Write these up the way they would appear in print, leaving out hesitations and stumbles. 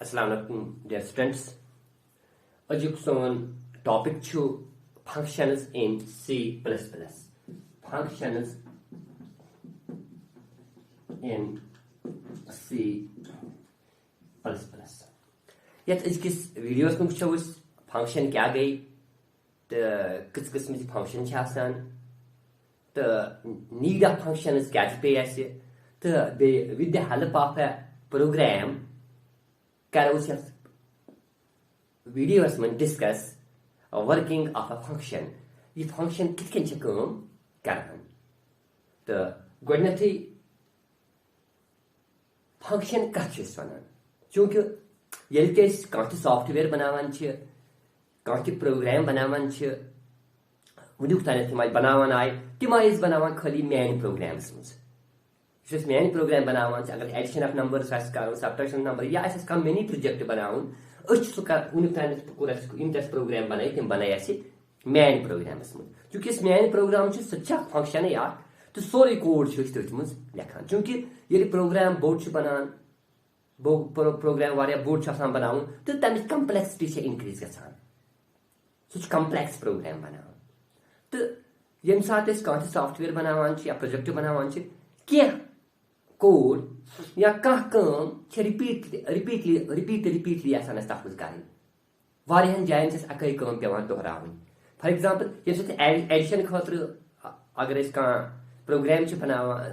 Assalamu alaikum, dear students. Ajuk son topic chu functions in C++. Functions in C++. Yet izkis videos में वुचो function क्या गई तो किस किस्म की function छ आसान तो need of functions क्या पे ऐसे तो with the help of a program करो उस videos में discuss a working of a function ये function किस किन चकम करन तो गोडनथी function का चीज वनान चूंकि येल के कांति सॉफ्टवेयर बनावन छ कांति प्रोग्राम बनावन छ वुदुक ताने तिमाय बनावन आय तिमाय इस बनावन खाली मेन प्रोग्राम्स में जिस मेन प्रोग्राम बनावन छ अगर एडिशन ऑफ नंबर्स आस करो सब्ट्रैक्शन नंबर या ऐसे कम मिनी प्रोजेक्ट बनावन उस सुका वुदुक ताने पूरा इंटरेस्ट प्रोग्राम बनाई तिम बनाय ऐसे मेन प्रोग्राम्स में क्योंकि इस मेन प्रोग्राम छ सच्चा फंक्शन है यार तो सोरी कोड छ इस में लिखा क्योंकि ये प्रोग्राम बोर्ड छ बनान प्रोग्राम वारिया बोर्ड छ आसान बनाउन तो तमिस कम्प्लेक्सिटी छ इंक्रीज गसान सुच कम्प्लेक्स प्रोग्राम बनाउन तो यम साथ इस कांति सॉफ्टवेयर बनावन छ या प्रोजेक्ट बनावन छ के कोड या का काम छ रिपीटली आसान तफज करन वारियन जायन छ अकै काम पेवान दोहरावन फॉर एग्जांपल ये एडिशन खातिर अगर इस का प्रोग्राम छ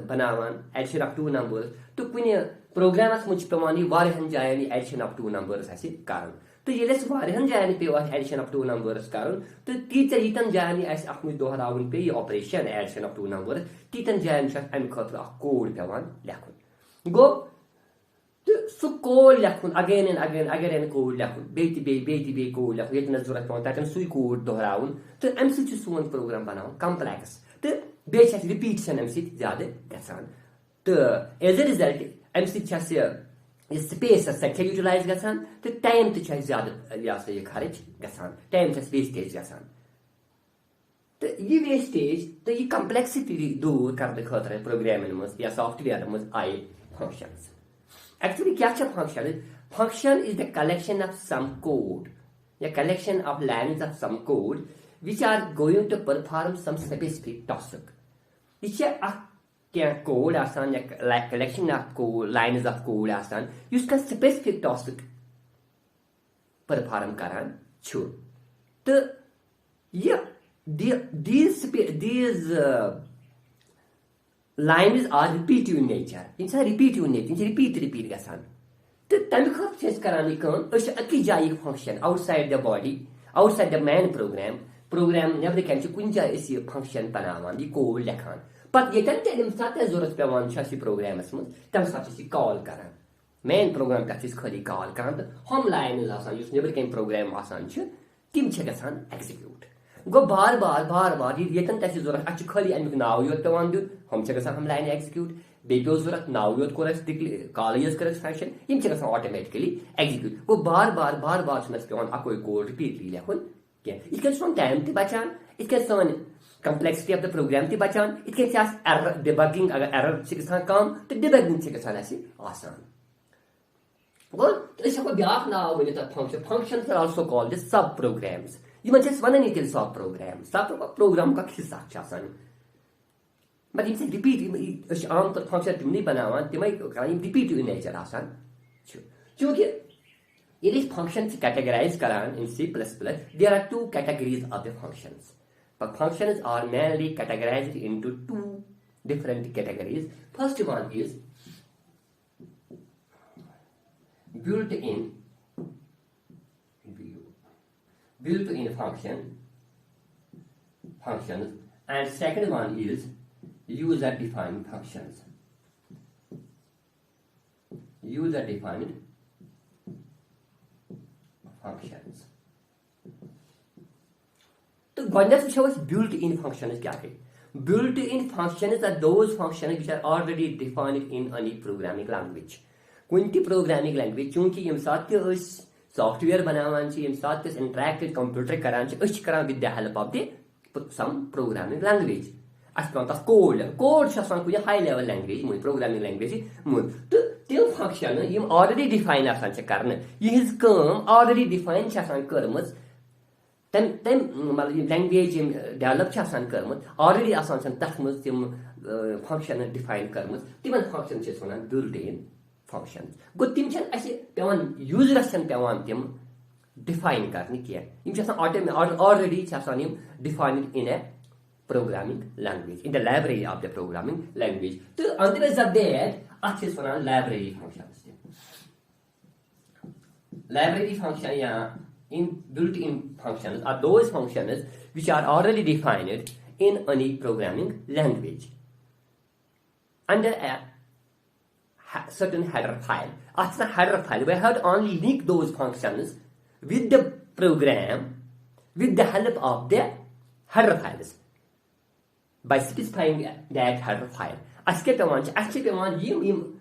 बनावन एडिशन ऑफ टू नंबर्स तो कुने प्रोग्रामस मुझ पेवानी वारियन जायन एडिशन ऑफ टू नंबर्स ऐसे कारण तो ये वारियन जायन पे एडिशन ऑफ टू नंबर्स कारण तो तीतर यीतन जायन ऐसे अख मुझ दोहरावन पे operation addition of two numbers तीतन जायन छ अम खातिर कोड पेवान लेखुन गो तो सु कोड लेखुन अगेन एंड अगेन कोड लेखुन बेटी कोड लेखुन यतन जरूरत पेवान ततन सुई कोड दोहरावन तो अम सु सोन प्रोग्राम बनावन कम्प्लेक्स तो बे छ रिपीटिशन अम सि ज्यादा गसान तो एज अ रिजल्ट अम सि छ स्पेस सख्त यूटिलाइज गसान तो टाइम तो ज्यादा ये खर्च गसान टाइम वेस्टेज गसान तो ये वेस्टेज तो ये कम्प्लेक्सिटी दूर करने खातिर प्रोग्राम मज या सॉफ्टवेयर मज आए फंक्शंस एक्चुअली क्या function function is the collection of some code या collection of lines of some code which are going to perform some specific task ये क्या कोड आसान या collection of code lines of code आसान उसका specific task perform करन छु तो ये these lines are repetitive in nature इनसे repetitive nature इनसे repeat गसान तो तम खप छस करानी काम अस अकी जाई function outside the body outside the main program never can कुन जा इस फंक्शन बनावन ये कोड लेखान पत यतन तम साथ जरूरत पेवान छ प्रोग्रामस में तम साथ कॉल करन मेन प्रोग्राम का खाली कॉल करन हम लाइन आसान युस नेबर कैन प्रोग्राम आसान छ तिम छ गसान एग्जीक्यूट गो बार बार यतन तस जरूरत अच खाली अमिक नाव योत पेवान दिन हम छ गसान हम लाइन एग्जीक्यूट बे पे जरूरत नाव योत कोर कॉल यूज कर फंक्शन यम छ गसान ऑटोमेटिकली एग्जीक्यूट गो बार छ पेवान अकोय कोड रिपीटली लेखुन के इट कैन सम टाइम ते बचान it can some complexity of the program ti bachan it can just error debugging agar error se gsan kam to debugging se gsan asi asan well is ko byak na when it functions are also called the sub programs you must just one and it sub programs sub program ka hissa chasan but in repeat is aam to function timni banawan timai kaim repeat in nature asan kyunki it is functions categorized karan in C++ there are two categories of the functions. But functions are mainly categorized into two different categories. First one is built-in functions, and second one is user-defined functions. User-defined functions. तो गणित shows built-in functions क्या है built-in functions are those functions which are already defined in any programming language Kunti programming language चूंकि यम साथ के software बनावन छ यम साथ के इंटरैक्टिव कंप्यूटर करान छ अस करान with the help of the some programming language अस कोड छ आसान कुछ हाई लेवल लैंग्वेज मुझ प्रोग्रामिंग लैंग्वेज मुझ तो तिम फंक्शन यम ऑलरेडी डिफाइन आसान छ करने यहिज काम ऑलरेडी डिफाइन छ आसान करमज तम तम मतलब लैंग्वेज यम डेवलप छ आसान करमज ऑलरेडी आसान छ तथ मज तिम फंक्शन डिफाइन करमज तिमन फंक्शन छ वनान बिल्ट इन फंक्शन गो तिम छ असे पेवान यूजरस छ पेवान तिम डिफाइन करने किया यम छ आसान ऑटोमेटिक ऑलरेडी छ आसान यम defined in a programming language in the library of the programming language. So on the basis of that is one library functions. Library function in built-in functions are those functions which are already defined in any programming language under a certain header file. After the header file, we have only link those functions with the program with the help of the header files. By specifying that header file. Aske pevan yim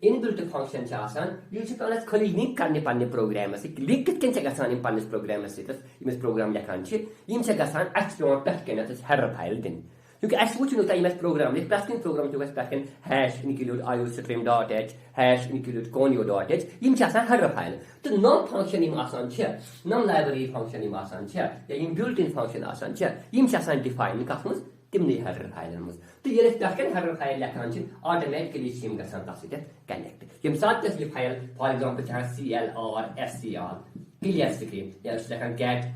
inbuilt function cha asan yim cha pevan khali link karne panne program se link kitken cha gasan im panne program se tas imes program lekhan chi yim cha gasan aske pevan pet ken tas header file din kyunki aske wuchu no ta imes program le plastic program to gas pen hash include iostream.h hash include conio.h yim cha asan header file to non function im asan cha non library function im asan cha ya im built in function asan cha yim cha asan define kasmus timni header file muz to yele taken header file lekhan chi automatically sim gasan tasite connect yem sat tas ye file for example cha cl or scr clear screen ya lekhan get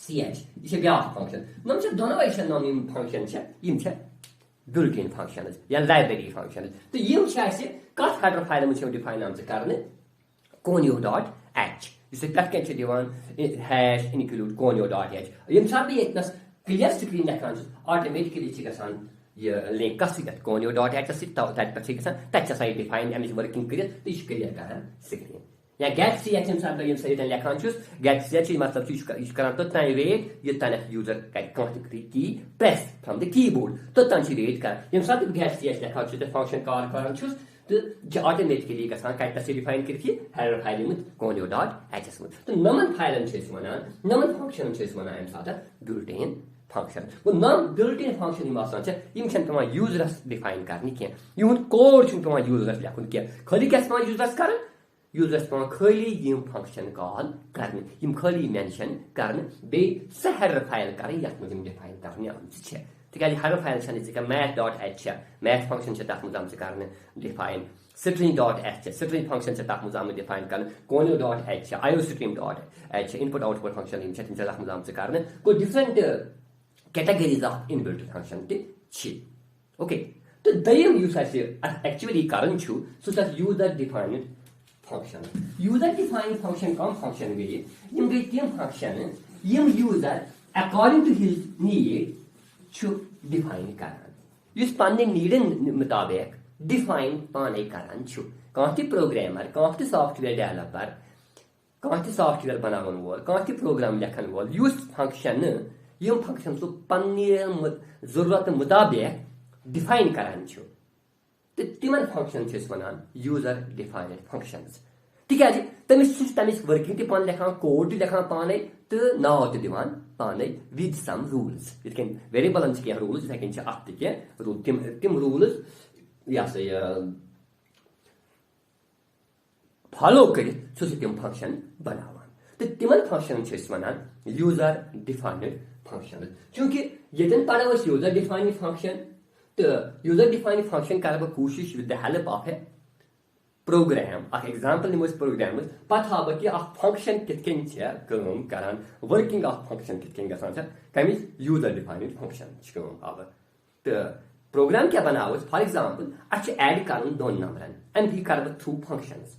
ch ise bya function nom cha dono ise nom im function cha yim cha built in function ya library function to yim cha ise kat header file mu cha define am cha karne conio.h ise taken cha divan hash include conio.h yem sat ye tas clear screen lekhan automatically chi gasan ye link kasigat conio.h sit that chi gasan that cha sai define and is working clear to is clear kara screen ya get ch yem sa yem sai dan lekhan chus get ch matlab chi is karan to tan read ye tan user key press from the keyboard to tan chi read kar yem sa get ch lekhan chus the function call karan chus to automatically gasan kai ta define kirki header file mit conio.h mit to naman file chis mana naman function chis mana em sa built in function वो non built-in function ही master है ये mission तो हमारा users define करनी क्या ये उन code चुन तो हमारा users लिखा क्या खाली कैसे हमारा users कर users तो हमारा खाली ये function call करने ये खाली mention करने बे से header file करें या तो मुझे define करने आम चीज़ है ठीक है header file चलने से क्या math.h है math function से ताकि मुझे आम से करने define string.h string function से ताकि मुझे आम define करने conio.h iostream.h input output function ये मिशन ताकि मुझे आम से करने कोई different categories of inbuilt function te chi okay to dayam use as actually current chu so that user defined function come function way yim ge function yim user according to his need chu define karan us panne needen mutabik define pane karan chu kaanti programmer kaanti software developer kaanti software banavan wol kaanti program lekhan wol use function Yama function तो पन्ने जरूरत मुताबिक define करान छु तो तिमन function छस वनान यूजर डिफाइंड फंक्शंस ठीक है जी तमिस वर्किंग ते पान लेखा कोड लेखा पाने तो नाउ ते दिवान पाने with some rules it can variable अंच के रूल्स लेकिन छ अत के रूल तिम रूल्स या से फॉलो करे सो तिम फंक्शन बनावन तो तिमन फंक्शन छस वनान यूजर डिफाइंड function क्योंकि यदन पारवस यूजर डिफाइंड फंक्शन तो यूजर डिफाइंड फंक्शन करब कोशिश with the help of a program a example निमस प्रोग्राम पता बकि अ फंक्शन कितकन छ काम करन वर्किंग ऑफ फंक्शन कितकन गसान छ कमी यूजर डिफाइंड फंक्शन छ अब तो प्रोग्राम क्या बनावस फॉर एग्जांपल अच्छ ऐड करन दोन नंबरन एंड भी करब through functions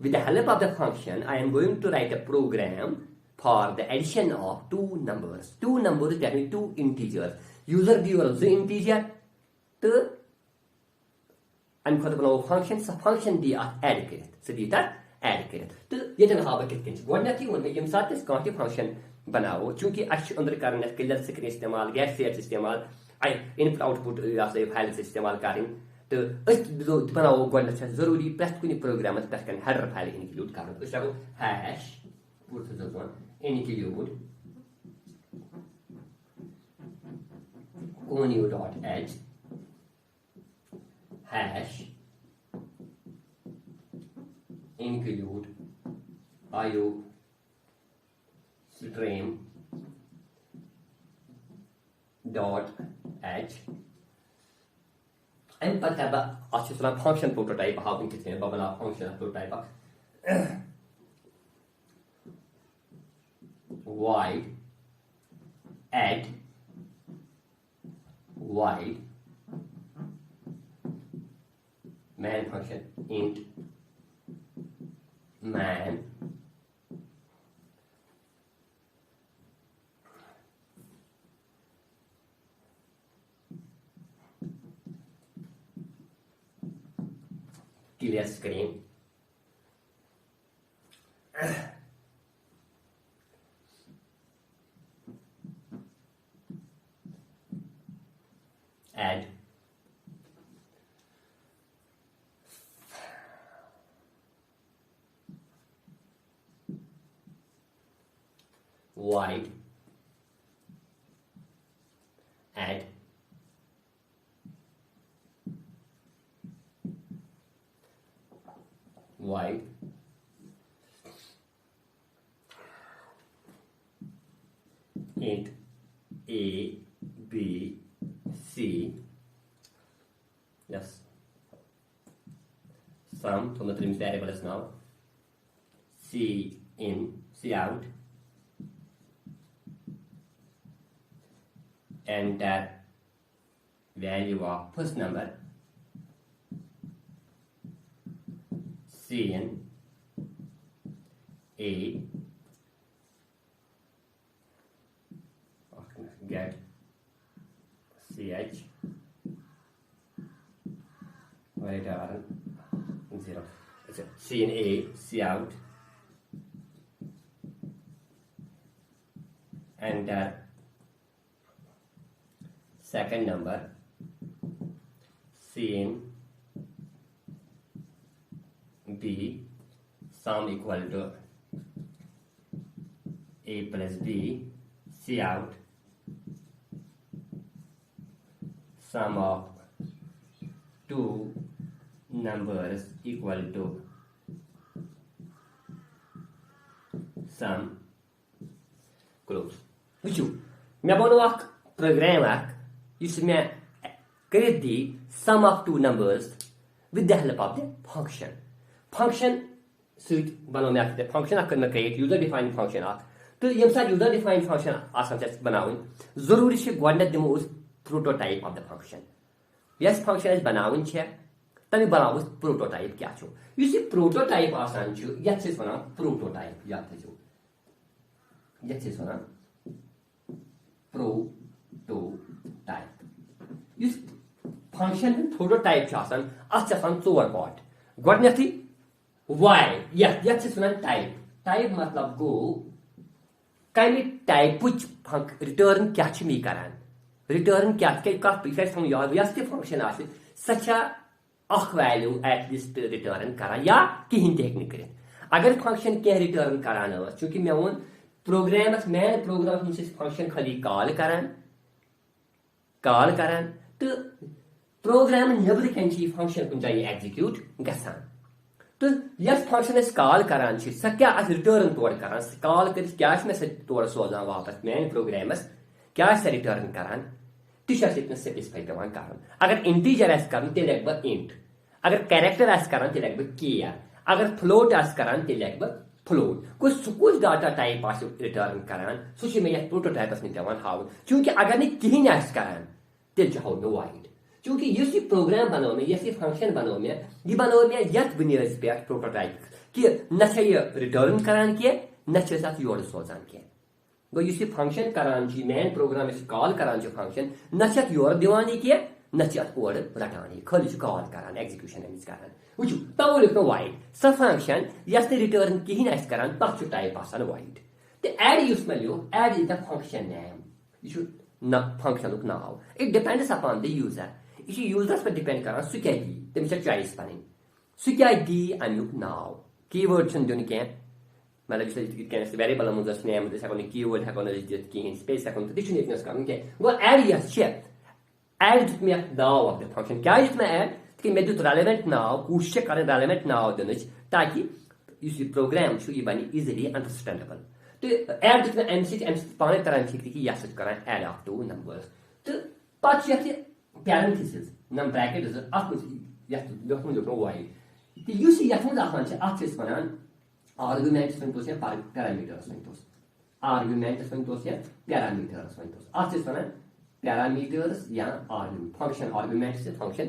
with the help of the function I am going to write a program for the addition of two numbers that means two integers user giver also integer to and for the function the add kit so the add kit to ये जन हाबा कित किंच गोडना की उनमें यम साथ इस Kanti function बनाओ क्योंकि अच्छ अंदर करने के लिए स्क्रीन इस्तेमाल गेट सेट इस्तेमाल आई इनपुट आउटपुट या से फाइल इस्तेमाल करें तो जो बनाओ गोडना छ जरूरी प्रस्त कुनी प्रोग्राम में प्रस्त करने हेडर फाइल इंक्लूड करो तो इसको hash put the one include conio.h hash include iostream dot h and but have a function prototype how we can bubble up function prototype wide add wide man function int man clear screen add wide add wide int a b c yes sum from the trim variable is now c in c out enter value of first number c in a get ch return 0 c in a c out enter second number c in b sum equal to a plus b c out sum of two numbers equal to sum close وشو مےٚ بنوو اکھ program اکھ یُس مےٚ کٔرِتھ دی sum of two numbers with the help of the function سۭتۍ بنوو مےٚ اکھ function اکھ کٔر مےٚ create user defined function اکھ تہٕ ییٚمہِ ساتہٕ user defined function آسان چھِ اَسہِ بناوٕنۍ ضروٗری چھِ گۄڈٕنیتھ دِمو أسۍ prototype of the function یۄس function اَسہِ بناوٕنۍ چھےٚ تَمیُک بناوو أسۍ prototype کیاہ چھُ یُس یہِ prototype آسان چھُ یتھ چھِ أسۍ وَنان prototype یاد تھٲیزیو یتھ چھِ أسۍ وَنان prototype یُس function ہُنٛد prototype چھُ آسان اَتھ چھِ آسان ژور پارٹ گۄڈٕنیتھٕے واے یتھ چھِ أسۍ وَنان ٹایپ مطلب گوٚو کمہِ ٹایپٕچ رِٹٲرن کیاہ چھِ مےٚ کران رِٹٲرن کیاہ کتھ یہِ گژھِ تھاوُن یاد یۄس تہِ فنکشن آسہِ سۄ چھا اکھ ویلیوٗ ایٹ لیٖسٹ رِٹٲرن کران یا کِہینۍ تہِ ہیٚکہِ نہٕ کٔرِتھ اگر فنکشن کینٛہہ رِٹٲرن کران ٲس چوٗنٛکہِ مےٚ ووٚن پروگرامس مین پروگرامس منٛز چھِ أسۍ فنکشن خٲلی کال کران تہٕ پروگرام نیبرٕ کَنۍ چھِ یہِ فنکشن کُنہِ جایہِ ایٚگزِکیوٗٹ گژھان تہٕ یۄس فنکشن أسۍ کال کران چھِ سۄ کیاہ آسہِ رِٹٲرن تورٕ کران سۄ کال کٔرِتھ کیاہ چھِ مےٚ سۄ تورٕ سوزان واپس مین پروگرامس کیاہ آسہِ سۄ رِٹٲرن کران تہِ چھُ اَسہِ ییٚتنس سپیسِفاے پیوان کرُن اگر انٹیجر آسہِ کرُن تیٚلہِ لیکھٕ بہٕ انٹ اگر کیریکٹر آسہِ کران تیٚلہِ لیکھٕ بہٕ کیر اگر فلوٹ آسہِ کران تیٚلہِ لیکھٕ بہٕ فلوٹ کُس ڈاٹا ٹایپ آسہِ رِٹٲرن کران سُہ چھُ مےٚ یتھ پروٹوٹایپس منٛز پیوان ہاوُن چوٗنٛکہِ اگر نہٕ کِہینۍ آسہِ کران تیٚلہِ چھُ ہاوُن مےٚ وایِڈ چوٗنٛکہِ یُس یہِ پروگرام بنوو مےٚ یۄس یہِ فنکشن بنوو مےٚ یہِ بنوو مےٚ یتھ بُنیٲدِس پٮ۪ٹھ پروٹوٹایپ کہِ نہ چھےٚ یہِ رِٹٲرن کران کینٛہہ نہ چھِ أسۍ اتھ یورٕ سوزان کینٛہہ گوٚو یُس یہِ فنکشن کران چھِ مین پروگرام یُس کال کران چھِ فنکشن نہ چھِ اتھ یورٕ دِوان یہِ کینٛہہ نہ چھِ اتھ اورٕ رٹان یہِ خٲلی چھُ کال کران ایٚگزِکیوٗشن أمِس کران وٕچھِو توے لیوٗکھ مےٚ وایِڈ سۄ فنکشن یۄس نہٕ رِٹٲرن کِہینۍ آسہِ کران تتھ چھُ ٹایپ آسان وایِڈ تہٕ ایڈ یُس مےٚ لیوٗکھ add is the function name یہِ چھُ فنکشنُک now it depends upon the user یہِ چھُ یوٗزرس پٮ۪ٹھ ڈِپینڈ کران سُہ کیاہ دی تٔمِس چھےٚ چویِس پنٕنۍ سُہ کیاہ دی امیُک ناو کی وٲڈ چھُنہٕ دیُن کینٛہہ مطلب یُس اَسہِ یِتھ کٔنۍ اَسہِ ویریبلن منٛز ٲس نیم أسۍ ہٮ۪کو نہٕ کی وٲڈ ہٮ۪کو نہٕ أسۍ دِتھ کِہینۍ سپیس ہٮ۪کو نہٕ تہِ چھُنہٕ ییٚتنس کرُن کینٛہہ گوٚو ایڈ یۄس چھےٚ ایڈ دیُت مےٚ ناو آف د فنکشن کیازِ دیُت مےٚ ایڈ تِکیازِ مےٚ دیُت ریلویٚنٹ ناو کوٗشِش چھےٚ کرٕنۍ ریلویٚنٹ ناو دِنٕچ تاکہِ इस प्रोग्राम यह बन इजिली अंडरस्टैंडेबल तो एड दिख अमे पाने तरह फिक्र कि यह कर एड ऑफ टू नंबर्स तो पे पैरेंथेसिस नम ब्रैकेट वाइड तो ये one arguments one parameters one arguments one या पैरामीटर्स वन वन पैरामीटर्स या फंक्शन आर्गुमेंट्स फंक्शन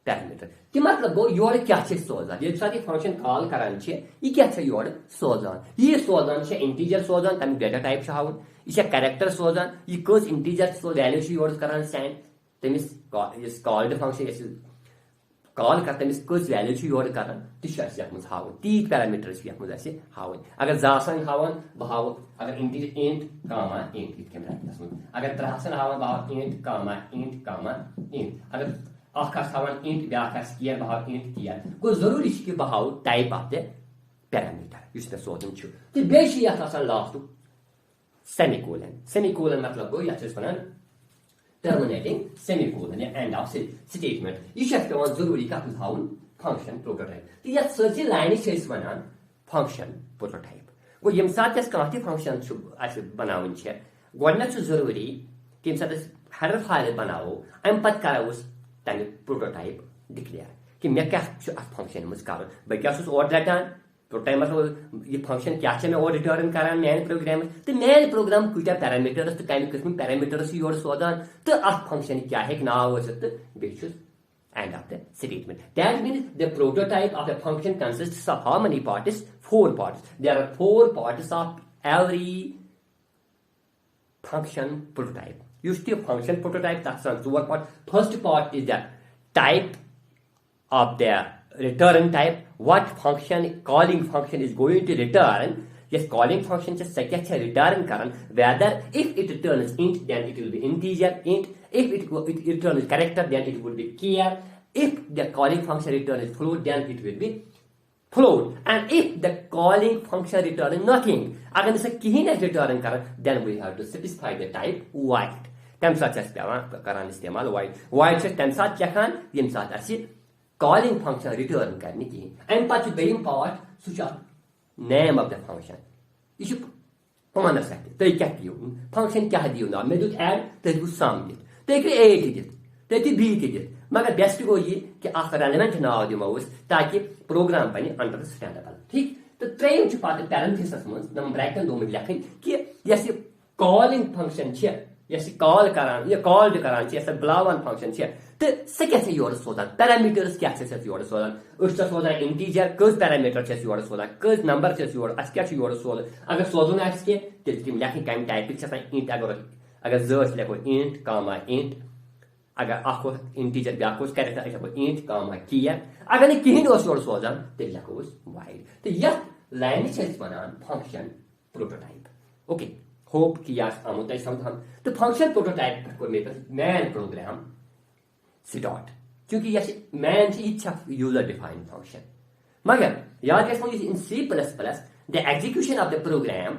पैरामीटर कि मतलब गो योर क्या सोजान ये साथ फंक्शन कॉल करान यह क्या योर सोजान यह सोजान इंटीजर सोजान तमिक डेटा टाइप हावन यह कैरेक्टर सोजान यह कस इंटीजर वैल्यू योर करान सेंड तमिस कॉल्ड फंक्शन कॉल कर तमिस कस वैल्यू योर करान तह हावन तीत पैरामीटर्स हावन अगर जासन हावन बह हाव अगर इंटीजर इंट कामा इंट अगर त्रहसन हावन बह इंट कामा इंट अगर हावन इंट ब्या कियर बह इंट कियर गो जरूरी कि बह हाव टाइप ऑफ द पैरामीटर मे सोचन तो बे लास्ट सेमिकोलन मतलब गो ये वन टर्मिनेटिंग सेमिकोलन या एंड ऑफ स्टेटमेंट यह पे जरूरी कत हावन फंक्शन प्रोटोटाइप तो ये सजी लाइन वन फंक्शन प्रोटोटाइप गो यम सात कह फंक्शन बनावन गोडनेथ जरूरी कि यम सात हेडर फाइल बनावो अम पत करो तमिक प्रोटोटाइप डिक्लेयर कि मे क्या फंक्शन कर बह क्या और रटान प्रोटोटाइप मतलब यह फंक्शन क्या मे और रिटर्न करान मैन प्रोग्राम तो मैन प्रोग्राम कूटा पैरामीटर्स तो कम किस्म पैरामीटर्स योर सोदान तो फंक्शन क्या नाव तो बे end of the statement. That means the prototype of a function consists of how many parts? 4 parts. There are 4 parts of every function prototype. Usually function prototype that's on 4 parts. First part is the type of the return type. What function calling function is going to return? Yes, calling function just return karan. Whether if it returns int, then it will be integer int. If it returns character, then it will be char. If the calling function returns float, then it will be float. And if the calling function returns nothing, agar इसे कहीं नहीं return करें, then we have to specify the type void. तम साथ करान इस्तेमाल void. Void से तम साथ क्या खान? यम साथ ऐसी calling function return करने की. And पाँच बेम part Sucha name of the function. इसे पाना सकते. तो क्या कियो? Function क्या दियो ना? मैं तो add तो वो sum दियो. तो एक a दियो. तो एक b दियो. मगर बेस्ट गो ये कि रेलेवेंट नाव दिमोस ताकि प्रोग्राम बने अंडरस्टैंडेबल ठीक तो त्रेम पात पैरेंथेसिस मज नम ब्रैकेट दो में लिखन कि yes calling function yes call करान ये कॉल्ड करान यस बुलावन फंक्शन तो स क्या योर सोदान पैरामीटर्स क्या योर सोदान सोदान इंटीजर कस पैरामीटर योर सोदान कस नंबर योर अस क्या योर सोद अगर सोदन आस के तेल तिम लिखन कम टाइपिक इंट अगर जर्स लिखो इंट कामा इंट अगर इंटीजर ब्या कैरेक्टर इंट कामा कियर अगर नहीं कहीं योर सोजान तेल लिखो वाइड तो यह लाइन बनान फंक्शन प्रोटोटाइप ओके होप कि यह आमुत समझ तो function prototype main program start क्योंकि यह मैन यूजर डिफाइंड फंक्शन मगर याद रखो in C++ the execution of the program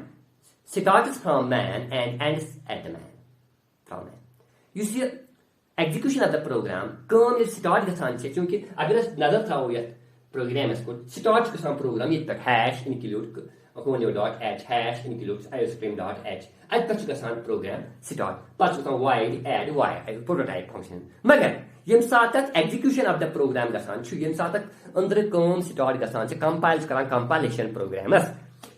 starts from main and ends at the main from main execution of the program कम ये start गसान छे क्योंकि अगर नजर थ्राओ ये प्रोग्राम इसको start गसान प्रोग्राम ये तक hash include conio.h hash includes iostream.h at तक गसान प्रोग्राम start पास गसान void add void prototype function मगर यम सातक execution of the program गसान छु यम सातक अंदर कम start गसान छे compile करान compilation program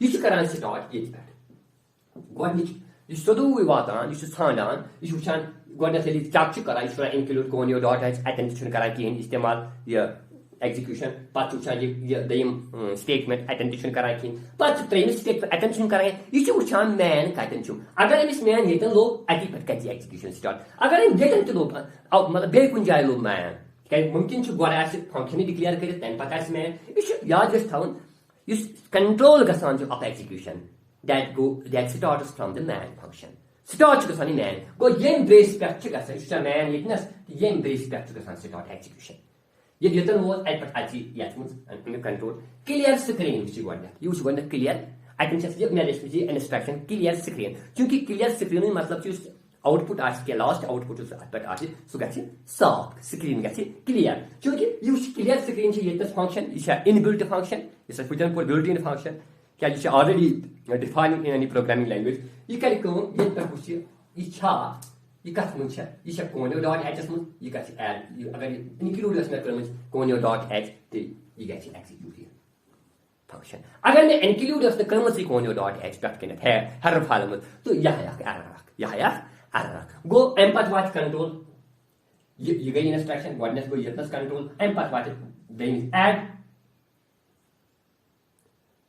ये छु करान start ये तक गोडनिच ये सोदु वातान ये छु छांडान ये छु छान गोडनेथ चेक करान यह इंक्लूड conio.h अतन करान कहें इस्तेमाल यह एग्जीक्यूशन पत् ये दम स्टेटमेंट अतन करान कहें पत् त्रेम स्टेटमेंट अतन करान यह वुचान मैन कतन अगर अमिस मैन ये लोग अति पे कत एग्जीक्यूशन स्टार्ट अगर ये लोग मतलब बे कुछ जाए लोग मैन क्या मुमकिन गोड फंक्शन डिक्लेयर कर तम पे मैन यह याद गवन कंट्रोल गसान of execution that starts from the man function start गसान मैन गो यम ब्रेस पे गसान मैन यस यम ब्रेस पे गसान स्टार्ट एग्जीक्यूशन ये यतन वो एट अति यत कंट्रोल क्लियर स्क्रीन गोडनेथ यह गोडनेथ क्लियर अतन ये इंस्ट्रक्शन क्लियर स्क्रीन क्योंकि क्लियर स्क्रीन मतलब आउटपुट आके लास्ट आउटपुट पे सह ग साफ स्क्रीन ग क्लियर चूंकि यह क्लियर स्क्रीन ये फंक्शन यह इनबिल्ट फंक्शन यह पुजन पे बिल्ट इन फंक्शन क्या यह ऑलरेडी डिफाइन इन प्रोग्रामिंग लैंग्वेज यह कर यह कथ मन यह कोनियो डॉट एच मज यह ग अगर इनक्लूड मे कोनियो डॉट एच तो यह ग एक्सिक्यूट फंक्शन अगर मे इनक्लूड कर्म कोनियो डॉट एच पे हर फाइल मज तो यह एरर गो अम पे वा कंट्रोल यह गई इंस्ट्रक्शन गो यतनस कंट्रोल अम पे वा एड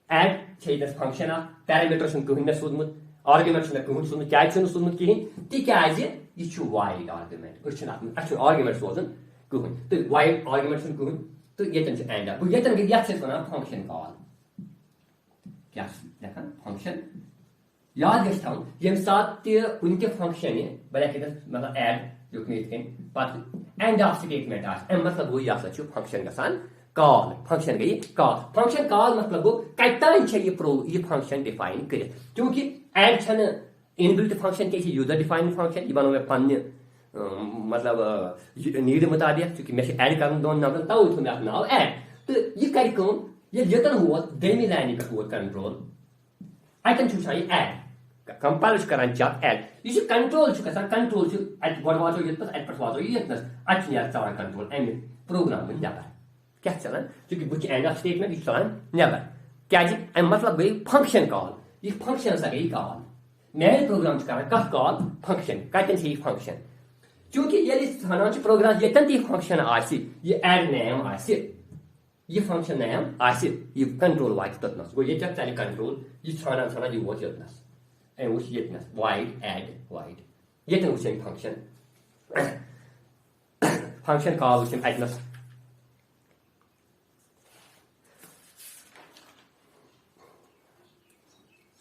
एड फंक्शन पैरामीटर कहन सोदमुत आर्ग्यूमेंट कहन सोदमुत क्या सोदमुत कहें तिकाज यह वाइड आर्ग्यूमेंट आर्ग्यूमेंट सोजन कहन तो वाइड आर्ग्यूमेंट कहन तो यतन एंड गो यतन गई ये वन फंक्शन कॉल क्या फंक्शन याद गम ये सात कुन फंक्शन मतलब एड जो पे एंड ऑफ स्टेटमेंट मतलब गो यह फंक्शन गसान कॉल फंक्शन गई कॉल फंक्शन कॉल मतलब गो कतान यह फंक्शन डिफाइन कर क्योंकि एड छन इनबिल्ट फंक्शन क्या यूजर डिफाइन फंक्शन यह बनो मे पन्ने मतलब नीड मुताबिक चूंकि मे एड कर दोन नंबर तवे थो मे नाव एड तो यह कर यतन वो दमी लाइन पे वो कंट्रोल अतन यह एड कंपाइल करान चेक एड यह कंट्रोल कंट्रोल गो वातो ये वातो यतनस चलान कंट्रोल अमे प्रोग्राम नबर क्या चलान चूंकि बुक एंड ऑफ स्टेटमेंट यह चलान नबर क्या मतलब गई फंक्शन कॉल यह फंक्शन सा गई कॉल मेरे प्रोग्राम करान कथ कॉल फंक्शन कतन यह फंक्शन चूंकि ये वन प्रोग्राम यतन यह फंक्शन यह एड नेम यह फंक्शन नेम यह कंट्रोल वात तोतनस गो ये चल कंट्रोल यह छान यह वो यतनस वो यतनस वाइड एड वाइड यतन वो फंक्शन फंक्शन कॉल वो अतनस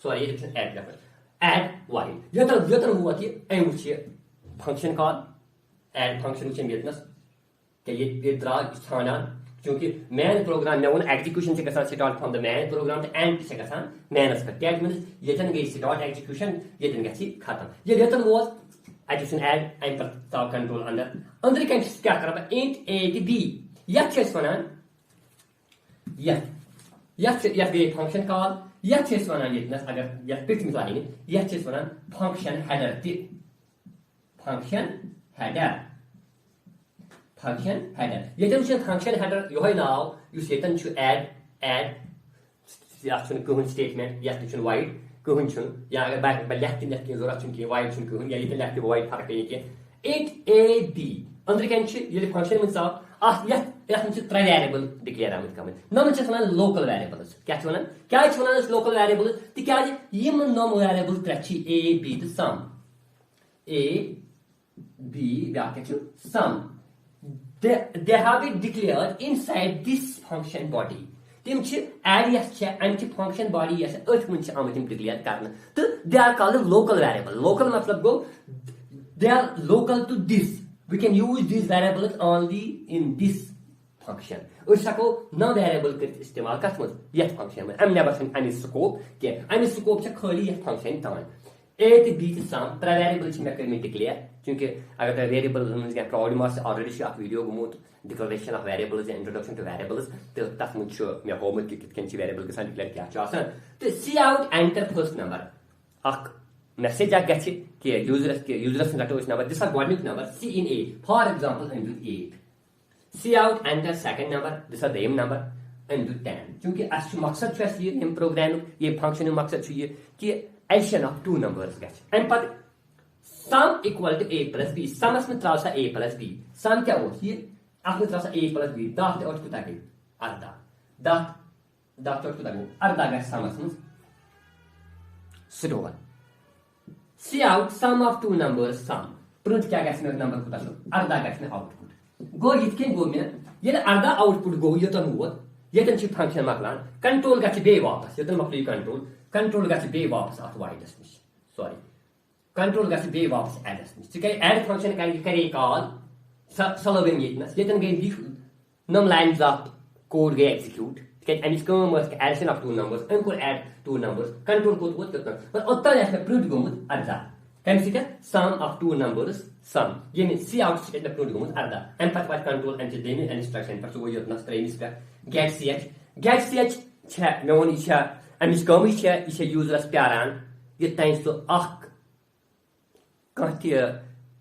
सॉरी एड वाइड यतन वो वो फंक्शन कॉल एड फंक्शन वो यतनस ये द्रा छान क्योंकि मैन प्रोग्राम मे वो execution start from the main program तो एंड ग मैनस पे दैट मीन्स यतन गई स्टार्ट एग्जीक्यूशन यतन ग खत्म ये वो एड अम पे कंट्रोल अंदर कन क्या कर इंट ए टू बी यह वन यह गई फंक्शन कॉल यह वन यतनस अगर यह पिछली लाइन यह one function header function header function header ये फंक्शन हेडर यो नाव यतन एड कहन स्टेटमेंट ये वाइड कहन या अगर बह लेख लेख की जरूरत कह वाइड कहन या लेख तो वाइड फर्क कह इंट ए बी अंदर कन फंक्शन मन साफ त्रे वेरिएबल डिक्लेयर आम नम वन लोकल वेरिएबल्स क्या लोकल वेरिएबल्स तिकाज यम नम वेरिएबल त्रे ए बी तो सम ए बी ब्या सम they have been declared inside this function body tim add yes function body yes earth mun am declare karna so they are called local variable local matlab go they are local to this we can use these variables only in this function और सको न variable कर इस्तेमाल कत मज ये function में am never sun any scope के any scope छ खाली ये फंक्शन तान ए तो बी तो सम त्रे वेरिएबल मे कर डिक्लेयर क्योंकि अगर वेरिएबल प्रॉब्लम ऑलरेडी वीडियो गुमुत declaration of variables introduction to variables तो तथ मुझ मे होमुत कि वेरिएबल गसान डिक्लेयर क्या तो C out enter first number अख मैसेज गि कि यूजरस रटो नंबर दिस गोडनिक number C in a for example into 8 C out enter second number दिस देम नंबर इंटू 10 क्योंकि अस मकसद ये प्रोग्राम ये फंक्शन मकसद ये कि addition of two numbers and but sum equal to a plus b sum में त्राव सा a plus b sum क्या हो ये आपने त्राव सा a plus b दात और कुछ गई अर्धा दात और कुछ गई अर्धा गया sum में store see out sum of two numbers sum print क्या गया नंबर कुछ अर्धा गया आउटपुट गो इतके गो में ये अर्धा आउटपुट गो ये तो हुआ ये तो फंक्शन मकलान कंट्रोल गया बे वापस ये तो मकली कंट्रोल गि बे वापस अत वाइडस नश सॉरी कंट्रोल गि बे वापस एडस नश एड फंक्शन करे कॉल सलोविंग यतन गई नम लाइन्स ऑफ कोड गई execute addition of two numbers अम कोर एड टू नंबर्स कंट्रोल कोत वो पर ओतन प्रिंट गोमुत अर्धा कम सी sum of two numbers sum ये C out से कितना प्रोड गुमस अर्धा एम पत वाट कंट्रोल एम से देने इंस्ट्रक्शन पर सो वो योतना स्ट्रेनिस पे get ch छ मे वन इच्छा अमिस कम इच्छा यूजरस प्यारान ये ताइन सो अख कहती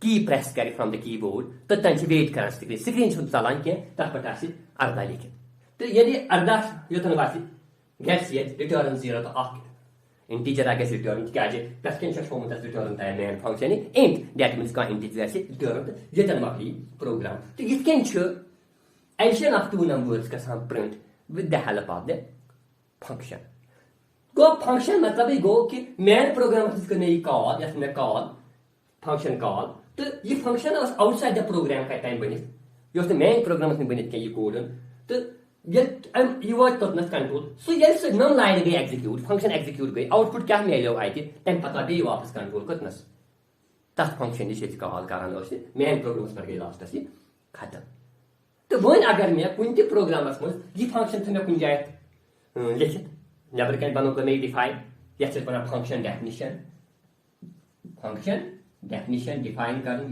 की प्रेस करे फ्रॉम द कीबोर्ड तो तन वेट कर स्क्रीन चलान कह तथ पे अर्धा लिखित तो यदि अर्धा योतन वासी गेट्स रिटर्न 0 तो अख इंटीजर आगे रिटर्न क्या पे रिटर्न तय main function int that means कह इंटीजर रिटर्न योतन मकली प्रोग्राम तो ये एडिशन ऑफ टू नंबर्स गसान print with the help of the function गो फंक्शन मतलब गो कि मेन प्रोग्राम कॉल यस मे कॉल फंक्शन कॉल तो ये फंक्शन आउटसाइड द प्रोग्राम का टाइम बनित ये मेन प्रोग्राम बनित क्या कोड तो ये वो तोतनस कंट्रोल सो ये नम लाइन गई एग्जीक्यूट फंक्शन एग्जीक्यूट गई आउटपुट क्या मिलो आते तम पता बे वापस कंट्रोल कतनस तथ फंक्शन कॉल करान मेन प्रोग्राम पर गई लास्टस ये खत्म तो वन अगर मे कुन प्रोग्राम मज ये फंक्शन थो मे कुन जाए लिखित नबर कन बनो मे डिफाइन ये वन फंक्शन डेफिनेशन डिफाइन कर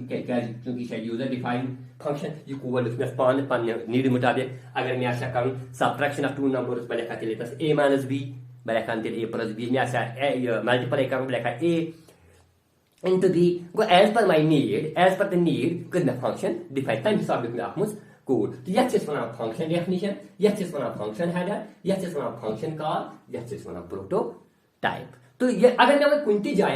चूंकि यूजर डिफाइन फंक्शन ये कोड लिख पान पन्ने नीड मुताबिक अगर मैं आशा करूं सब्ट्रैक्शन ऑफ टू नंबर्स बे लेखा तेल ए माइनस बी बे लेखा तेल ए प्लस बी मैं आशा मल्टीप्लाई करूं लेखा ए into b go as per my need as per the need could the function define time हिसाब लिखना आप मुझ code तो यह चीज बना function definition यह चीज बना function header यह चीज बना function call यह चीज बना prototype तो ये अगर मैं कुंती जाए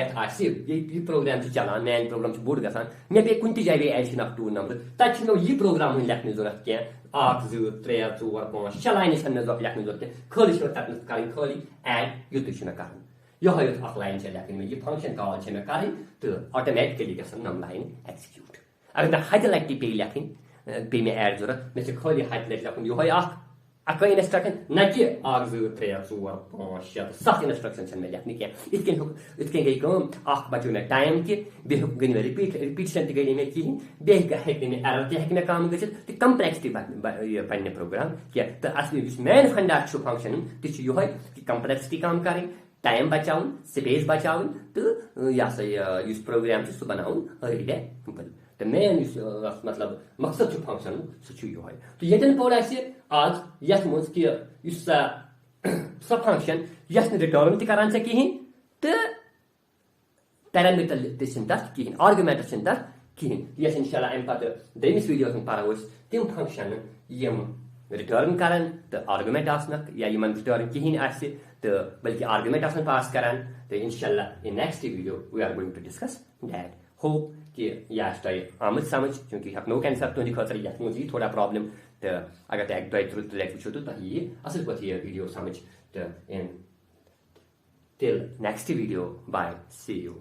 ये प्रोग्राम से चलान मेन प्रोग्राम से बोर्ड गसान मैं पे कुंती जाए एडिशन ऑफ टू नंबर तक मैं ये प्रोग्राम लेखने जरूरत क्या 8 0 3 4 5 चलाने छन लेखने जरूरत खाली छ तक करें खाली ऐड युत छ कर यह यो अफ लाइन से लेकिन ये फंक्शन कॉल छ मैं करें तो ऑटोमेटिकली गसन नम लाइन एक्जीक्यूट अगर मैं हाइलाइट पे लेखिन पे में ऐड जरूरत मैं से खाली हाइलाइट लेखन यो है अक इंस्ट्रक्शन न कि 8 0 3 4 5 6 7 इंस्ट्रक्शन में लेखने क्या इसके गई कम अख बचो में टाइम कि बे गई रिपीटिशन त गई में कि बे हेक में एरर ते हेक में काम गछित त कम्प्लेक्सिटी पन्ने प्रोग्राम क्या तो असली मेन फंडा छ फंक्शन त छ यो है कि कम्प्लेक्सिटी काम करें टाइम बचाउन स्पेस बचाउन तो या से इस प्रोग्राम से बनाउन रिडेबल तो मेन मतलब मकसद छ फंक्शन सु यो है तो यदन पौड़ा से आज यस मुझ कि इस सब फंक्शन यस रिटर्न त करान से किहिन तो पैरामीटर त किहिन आर्गुमेंट किहिन यस इंशाल्लाह एम पत देमिस वीडियोस में पारावस तिम फंक्शन यम रिटर्न करन तो आर्गुमेंट आसनक या यमन रिटर्न किहिन आसे तो बल्कि आर्गुमेंट आसन पास करन तो इंशाल्लाह in next video we are going to discuss that hope कि यह आमद समझ क्योंकि नो कैंसर तुंद खतर यथ मुझे थोड़ा प्रॉब्लम तो अगर तक दो तुरंत लेक वो तो ये असल पे यह वीडियो समझ तो in till next video bye see you